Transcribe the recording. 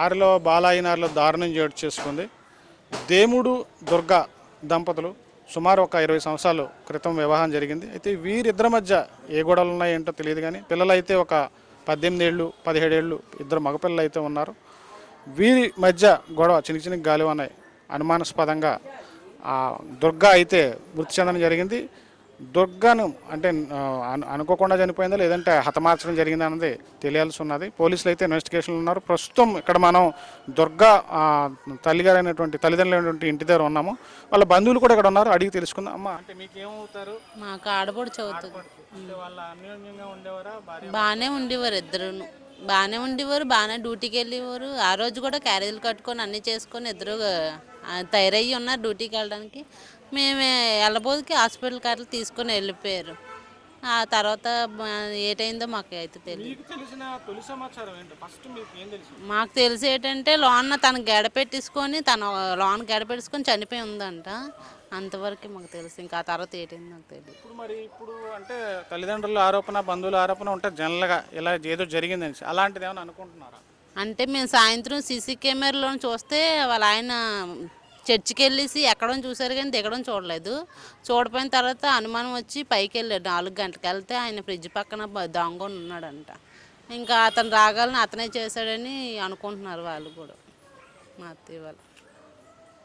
ఆరిలో బాలాయినారులో దారుణం చోటు చేసుకుంది. దేముడు దుర్గా దంపతులు సుమారు ఒక 20 సంవత్సరాల క్రితం వివాహం జరిగింది. అయితే వీరిద్దరి మధ్య ఏ గొడవలు ఉన్నాయో ఏంటో తెలియదు, కానీ పిల్లలైతే ఒక 18 ఏళ్ళు 17 ఏళ్ళు ఇద్దరు మగపిల్లలు అయితే ఉన్నారు. వీరి మధ్య గొడవ చిన్న చిన్న గాలి ఉన్నాయి. అనుమానాస్పదంగా దుర్గా అయితే మృతి చెందడం జరిగింది. దుర్గాను అంటే అనుకోకుండా చనిపోయిందా లేదంటే హతమార్చడం జరిగిందా అన్నది తెలియాల్సి ఉన్నది. పోలీసులు అయితే ఇన్వెస్టిగేషన్లు ఉన్నారు. ప్రస్తుతం ఇక్కడ మనం దుర్గా తల్లిదండ్రులైనటువంటి ఇంటి దగ్గర ఉన్నాము. వాళ్ళ బంధువులు కూడా ఇక్కడ ఉన్నారు, అడిగి తెలుసుకుందాం. అమ్మ, అంటే మీకు ఏమవుతారు? మాకు ఆడపడు చదువుతుంది. వాళ్ళ అన్యోన్యంగా ఉండేవారా? బాగానే ఉండేవారు, ఇద్దరును బాగానే ఉండేవారు, బాగానే డ్యూటీకి వెళ్ళేవారు. ఆ రోజు కూడా క్యారేజీలు కట్టుకొని అన్నీ చేసుకొని ఇద్దరు తయారయ్యి ఉన్నారు డ్యూటీకి వెళ్ళడానికి. మేము వెళ్ళబోదికి హాస్పిటల్ కార్లు తీసుకొని వెళ్ళిపోయారు. ఆ తర్వాత ఏటైందో మాకు అయితే తెలియదు. మాకు తెలిసి ఏంటంటే లోన తను గడపెట్టేసుకొని చనిపోయి ఉందంట. అంతవరకు మాకు తెలుసు. ఇంకా ఆ తర్వాత ఏంటైంది నాకు తెలియదు. ఇప్పుడు అంటే తల్లిదండ్రుల ఆరోపణ, బంధువుల ఆరోపణ ఉంటే జనరల్గా ఇలా ఏదో జరిగిందని అలాంటిది ఏమైనా అనుకుంటున్నారా? అంటే మేము సాయంత్రం సీసీ కెమెరాలో చూస్తే వాళ్ళ ఆయన చర్చికి వెళ్ళేసి ఎక్కడం చూసారు కానీ దిగడం చూడలేదు. చూడపోయిన తర్వాత అనుమానం వచ్చి పైకి వెళ్ళాడు. 4 గంటలకు వెళ్తే ఆయన ఫ్రిడ్జ్ పక్కన దొంగని ఉన్నాడంట. ఇంకా అతను రాగాలని అతనే చేశాడని అనుకుంటున్నారు వాళ్ళు కూడా, మా అత్తయ్య వాళ్ళు.